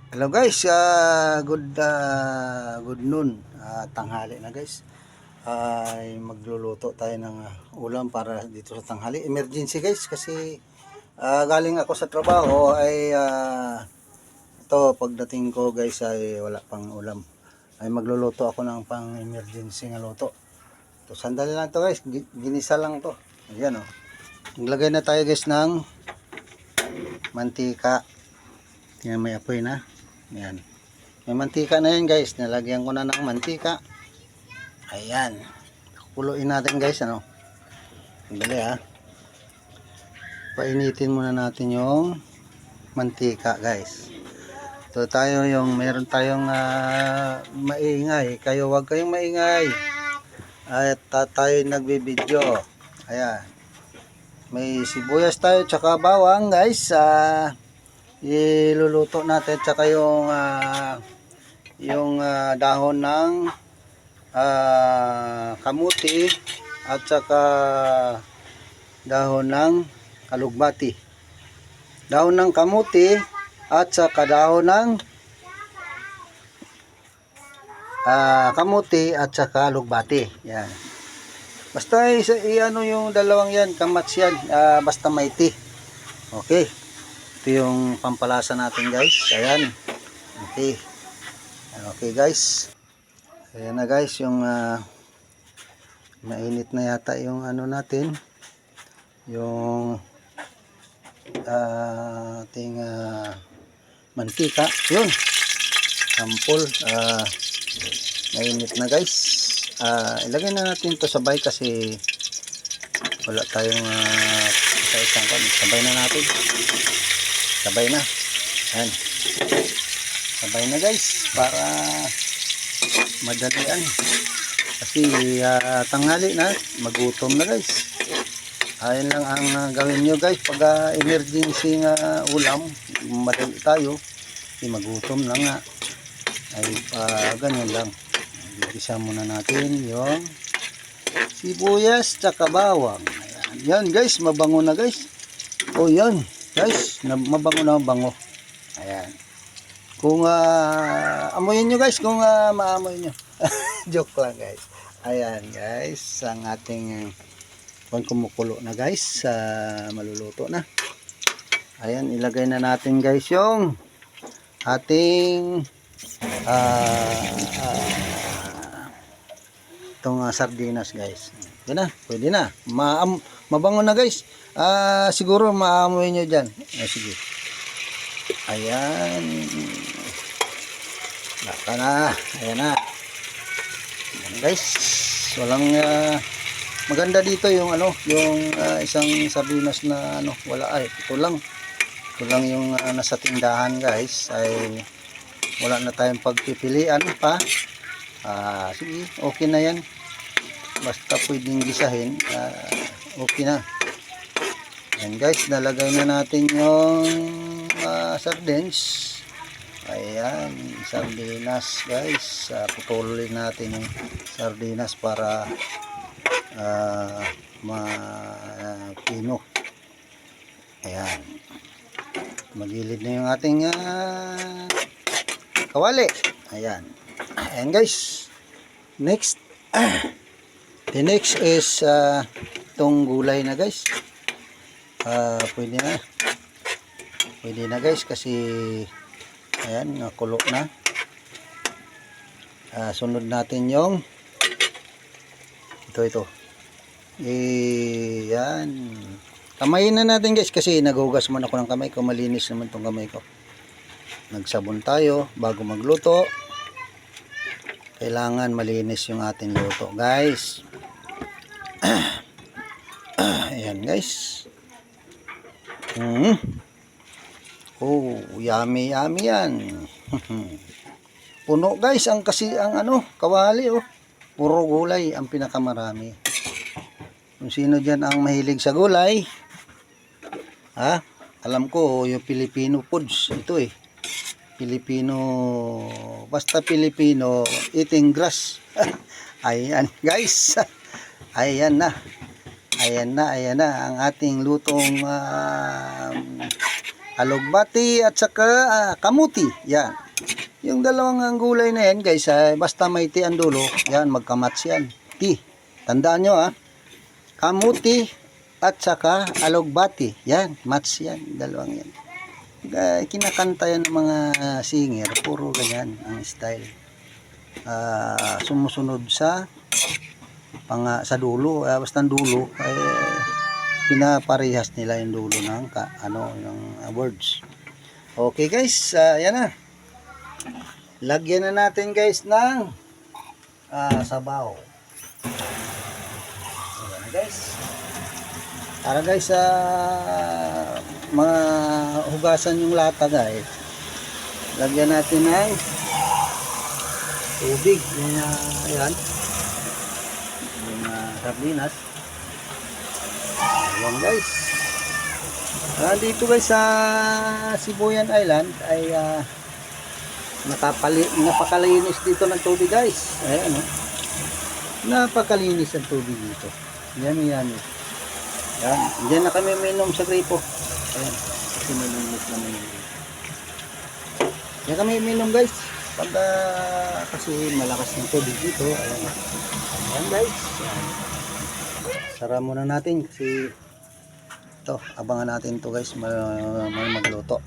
Hello guys, good noon, tanghali na guys. Ay magluluto tayo ng ulam para dito sa tanghali. Emergency guys kasi galing ako sa trabaho ay ito pagdating ko guys ay wala pang ulam. Ay magluluto ako ng pang emergency nga luto. To sandali lang to guys, ginisa lang to. Ayan oh. Maglagay na tayo guys ng mantika. Yan may apoy na. Ayan. May mantika na yan guys. Nalagyan ko na ng mantika. Ayan. Kuluin natin guys. Ano? Sandali ha. Painitin muna natin yung mantika guys. Ito tayo yung meron tayong maingay. Kayo wag kayong maingay. At tayo nagbibideo. Ayan. May sibuyas tayo tsaka bawang guys. Iluluto natin tsaka yung dahon ng kamuti at saka dahon ng kalugbati. Dahon ng kamuti at saka dahon ng kamuti at saka lugbati. Yan. Basta i-ano yung dalawang yan, kamats yan, basta maiti. Okay. Ito yung pampalasa natin guys. Ayan. Okay. Okay guys. Ayan na guys yung mainit na yata yung ano natin. Yung ating mantika. Yun. Sampol. Mainit na guys. Ilagay na natin to sabay kasi wala tayong isa-isang kan. Sabay na natin. Sabay na. Ayan. Sabay na guys para madalian. Kasi tanghali na, magutom na guys. Ayan lang ang gawin nyo guys pag emergency nga ulam, madali tayo. Kasi magutom lang nga. Ay ganyan lang. Igisa muna natin yung sibuyas tsaka bawang. Ayan. Yan guys, mabango na guys. O yan. Guys, mabango na mabango. Ayan. Kung amoyin nyo guys, kung maamoy nyo. Joke lang guys. Ayan guys, ang ating kumukulo na guys. Maluluto na. Ayan, ilagay na natin guys yung ating itong sardinas guys. Pwede na. Mabango na guys. Siguro maamoy nyo dyan. Sige. Ayan. Laka na. Ayan na. Ayan guys. Walang maganda dito yung ano, yung isang sardinas na ano, wala ay. Ito lang. Ito lang yung nasa tindahan guys. Ay wala na tayong pagpipilian pa. Sige, okay na yan. Basta pwedeng gisahin. Okay na. Ayan guys, nalagay na natin yung sardines. Ayan, sardinas guys. Putulin natin yung sardinas para mapino. Ayan. Magilid na yung ating kawali. Ayan. Ayan guys. Next. The next is itong gulay na guys. Pwede na guys kasi ayan, nakulo na. Sunod natin yung ito yan, kamayin na natin guys kasi naghugas man ako ng kamay ko, malinis naman tong kamay ko. Nagsabon tayo bago magluto. Kailangan malinis yung ating luto guys. Ayan guys. Oh, yummy yan. Puno guys ang ano, kawali oh. Puro gulay ang pinakamarami. Kung sino diyan ang mahilig sa gulay, alam ko yung Filipino foods ito eh. Basta Filipino eating grass. Ayan guys. Ayan na ang ating lutong alugbati at saka kamuti. Yan. Yung dalawang ang gulay na yan guys, basta may ti ang dulo, yan magkamats yan. Ti. Tandaan nyo kamuti at saka alugbati. Yan, mats yan, dalawang yan. Kinakanta yan ng mga singer, puro ganyan ang style. Sumusunod sa sa dulo, basta ang dulo pinaparehas nila yung dulo ng yung words. Okay guys, yan na. Lagyan na natin guys ng sabaw. Ayan guys. Para guys mga hugasan yung lata guys. Lagyan natin ng tubig. Ayan. Yung sardinas. Ayan guys. Dito guys sa Sibuyan Island ay napakalinis dito ng tubig guys. Ayan napakalinis ang tubig dito. Yan. Yan, diyan na kami minom sa gripo. Ayan, kasi malinis naman yun. Diyan kami minom guys. Pag kasi malakas ng tubig dito. Ayan guys. Ayan. Sara muna natin kasi ito, abangan natin to guys, magluto.